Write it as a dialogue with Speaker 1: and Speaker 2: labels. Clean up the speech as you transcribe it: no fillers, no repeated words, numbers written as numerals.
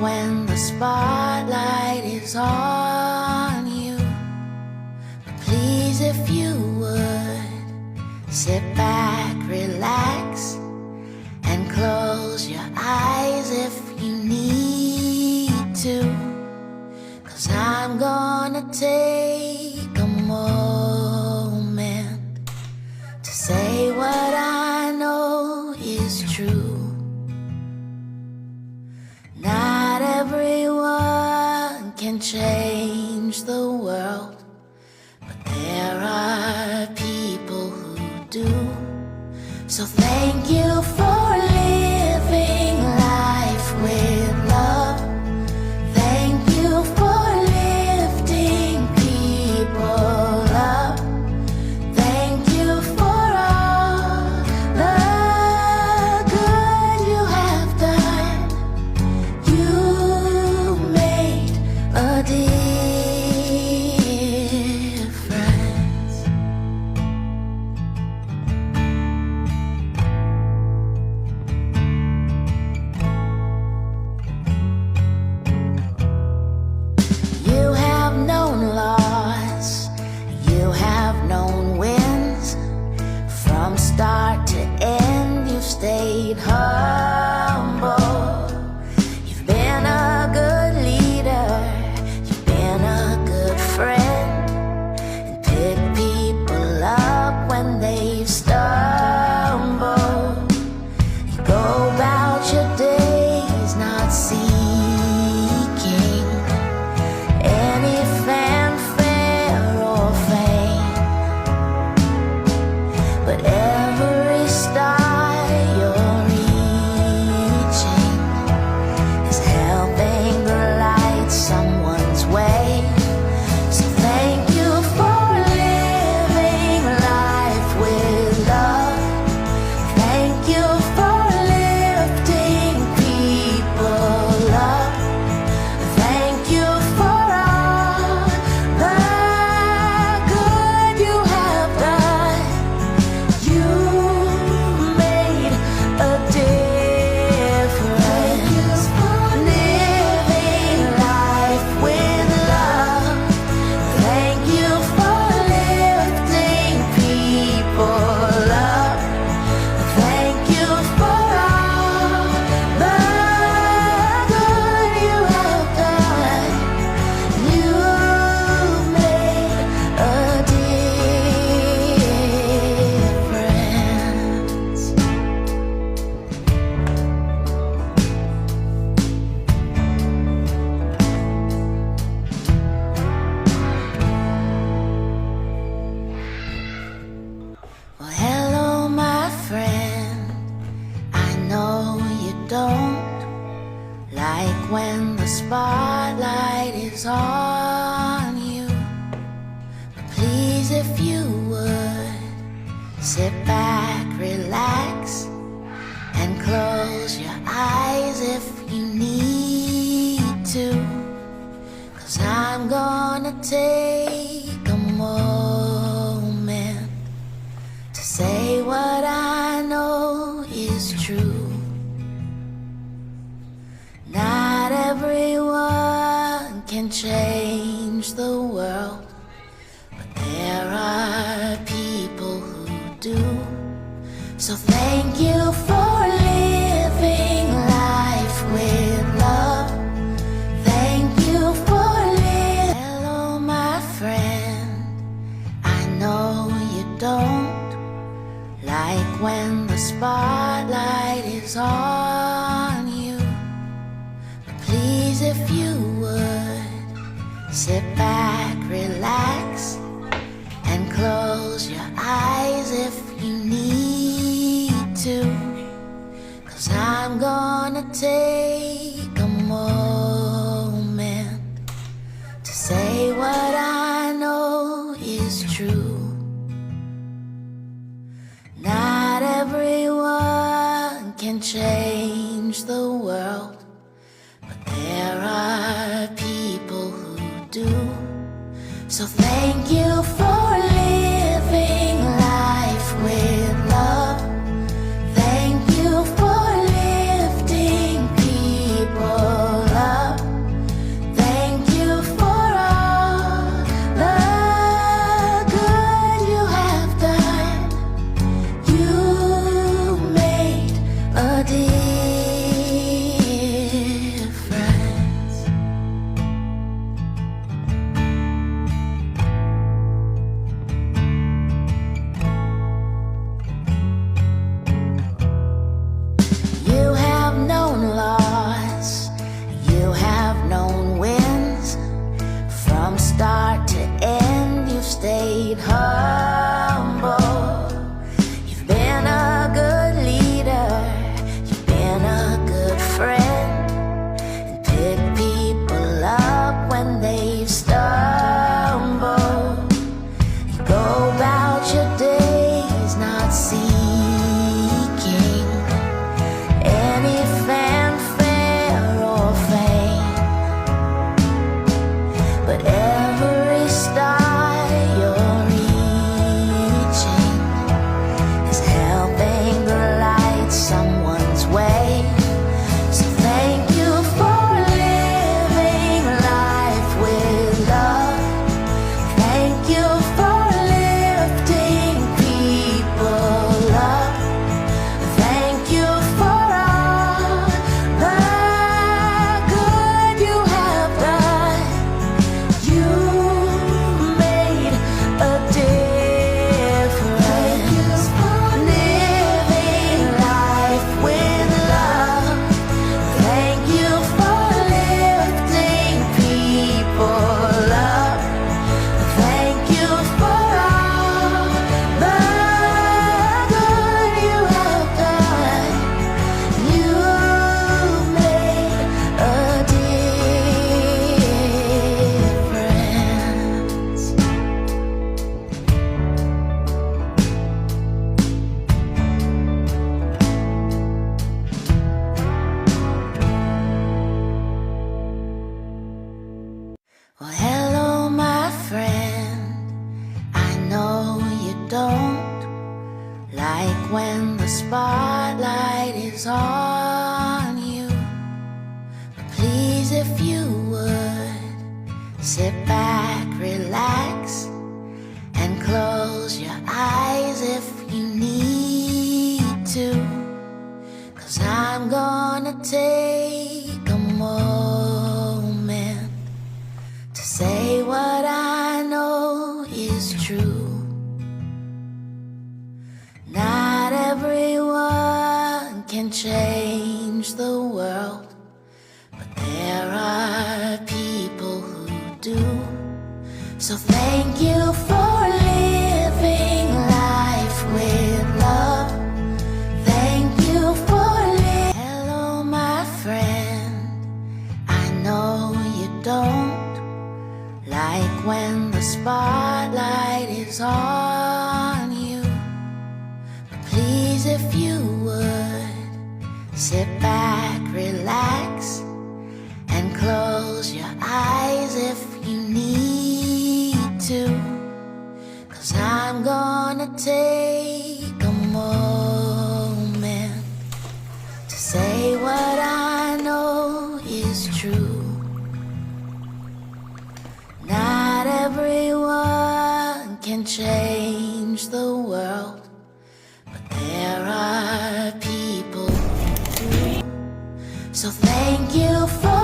Speaker 1: when the spotlight is on you. But please, if you would, sit back, relax, and close your eyes if you need to. 'Cause I'm gonna take a moment to say what I know is true. Not everyone can change the world, but there are people who do. So thank you for living life with love. Thank you for lifting people up. Thank you for all the good you have done. You made a difference. You have known loss, you have known wins. From start to end, you've stayed humble. You've been a good leader, you've been a good friend, and picked people up when they stumble. You go about your days not seeking any fanfare or fame, but every star you're reaching is helping to light someone's way. So thank you for living life with love. Thank you for lifting people up. Thank you for all the good you have done. You made a difference. Living life with love. Thank you for lifting people up. Thank you for all the good you have done. You made a difference. Well, hello, my friend. I know you don't like when the spotlight is on you. But please, if you would, sit back, relax, and close your eyes if you need to. 'Cause I'm gonna take a moment to say what I know is true. Not everyone can change the world, but there are people who do. So thank you for living life with love. Thank you for living. Hello, my friend. I know you don't like when the spotlight is on you. But please, if you would, sit back, relax, and close your eyes if you need to. 'Cause I'm gonna take a moment to say what I know is true. Not everyone can change the world, but there are people who do. So thank you for living life with love. Thank you for lifting people up. like when the spotlight is on you. Please, if you would, sit back, relax, and close your eyes if you need to. 'Cause I'm gonna take a moment to say what I know is true. Not everyone can change the world, but there are people who do. So thank you for living life with love. Thank you for living. Hello, my friend. I know you don't like when the spotlight is on you. But please, if you would, sit back, relax, and close your eyes if you need to. 'Cause I'm gonna take a moment to say what I know is true. Not everyone can change the world, but there are people who do. So thank you for